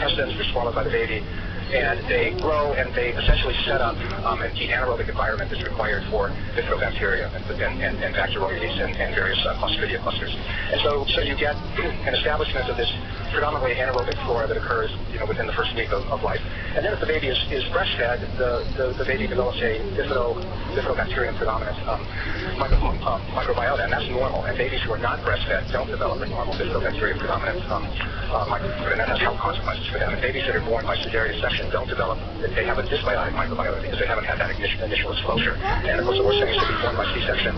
antigens are swallowed by the baby, and they grow and they essentially set up the anaerobic environment that's required for bifidobacteria and Bacteroides and various Clostridia clusters. And so you get an establishment of this predominantly anaerobic flora that occurs within the first week of life. And then if the baby is breastfed, the baby develops a bifidobacterium predominant microbiota, and that's normal. And babies who are not breastfed don't develop a normal bifidobacterium predominant microbiota, and that has health consequences for them. And babies that are born by cesarean section don't develop, they have a dysbiotic microbiota because they haven't had that initial exposure. And of course, the worst thing is to be born by C-section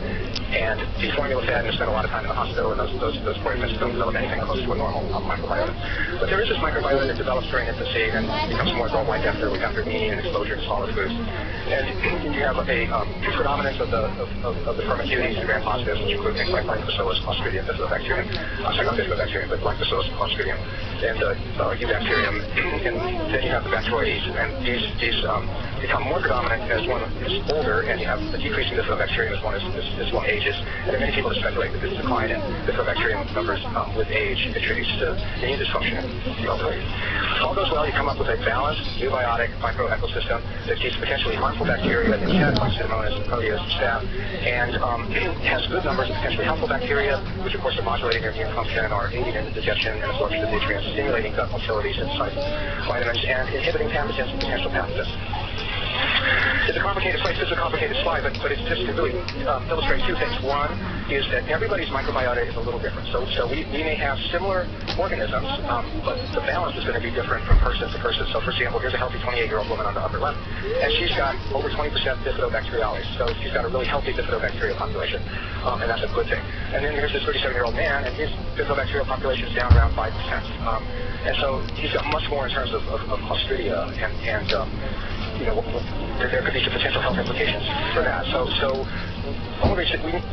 and be formula fed and spend a lot of time in the hospital, and those poor infants don't develop anything close to a normal microbiota. But there is this microbiota that develops during infancy and becomes more adult-like after weaning and exposure to solid foods. And you have a predominance of the firmicutes and gram-positives, which include things like Lactobacillus, Clostridium, Bifidobacterium. Sorry, not Bifidobacterium, but Lactobacillus, Clostridium, and Eubacterium. And then you have the Bacteroides, and these become more predominant as one is older, and you have a decrease in Bifidobacterium as one ages. And there are many people that speculate that this decline in Bifidobacterium numbers with age contributes to immune dysfunction in the elderly. If all goes well, you come up with a balanced, eubiotic microecosystem that keeps potentially harmful bacteria in check, like Pseudomonas and Proteus and Staph, and has good numbers of potentially helpful bacteria, which of course are modulating their immune function and are aiding in the digestion and absorption of nutrients, stimulating gut motility, synthesizing vitamins, and inhibiting pathogens and potential pathogens. It's a complicated place. This is a complicated slide, but it's just to really illustrate two things. One is that everybody's microbiota is a little different. So we may have similar organisms, but the balance is going to be different from person to person. So for example, here's a healthy 28-year-old woman on the upper left, and she's got over 20% Bifidobacteriales. So she's got a really healthy Bifidobacterial population, and that's a good thing. And then here's this 37-year-old man, and his Bifidobacterial population is down around 5%. And so he's got much more in terms of Clostridia and there could be some potential health implications for that. So we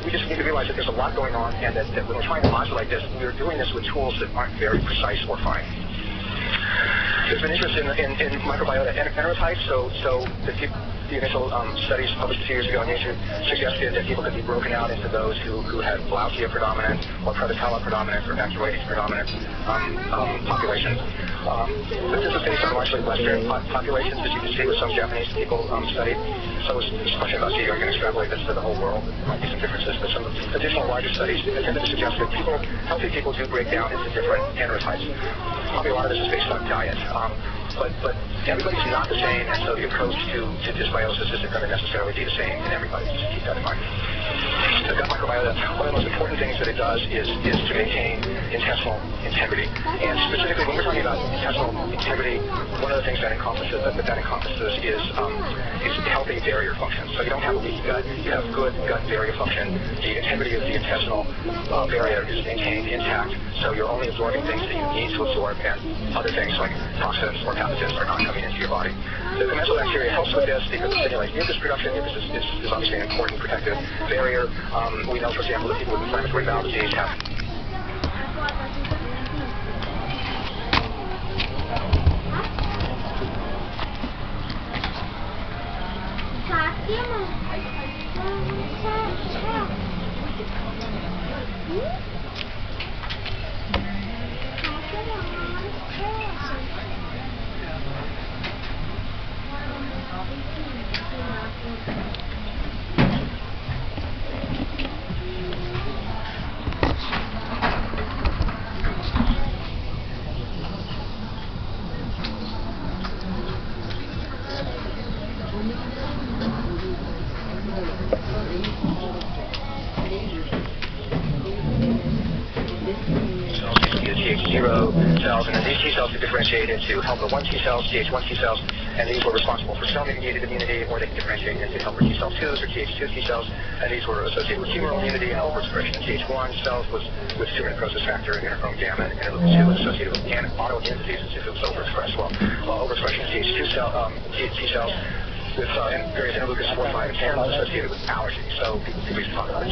just need to realize that there's a lot going on, and that when we're trying to modulate this, we're doing this with tools that aren't very precise or fine. There's been interest in microbiota enterotypes, so the initial studies published a few years ago in Nature suggested that people could be broken out into those who had Glaucia predominant or Prevotella predominant or Bacteroides predominant populations. But this is based on largely Western populations, as you can see with some Japanese people studied. So it's a question about, see, are you going to extrapolate this to the whole world? There might be some differences, but some additional larger studies tended to suggest that healthy people do break down into different enterotypes. Probably a lot of this is based on diet. But everybody's not the same, and so the approach to dysbiosis isn't going to necessarily be the same in everybody. Just keep that in mind. The gut microbiota, one of the most important things that it does is to maintain intestinal integrity. And specifically, when we're talking about intestinal integrity, one of the things that encompasses is healthy barrier function. So you don't have a leaky gut, you have good gut barrier function. The integrity of the intestinal barrier is maintained intact, so you're only absorbing things that you need to absorb, and other things like toxins or pathogens are not coming into your body. The commensal bacteria helps with this because it stimulates mucus production. Mucus is obviously an important protective barrier. We know, for example, that people with inflammatory bowel disease have cells, and then these T cells are differentiated into helper 1 T cells, Th1 T cells, and these were responsible for cell-mediated immunity, or they can differentiate into helper T cell 2s or Th2 T cells, and these were associated with humoral immunity and overexpression of Th1 cells with tumor necrosis factor, interferon gamma, and interleukin 2 was associated with autoimmune diseases if it was overexpressed. Well, overexpression of Th2 T cells with various interleukins 4, 5, and 10 was associated with allergy. So people used to talk about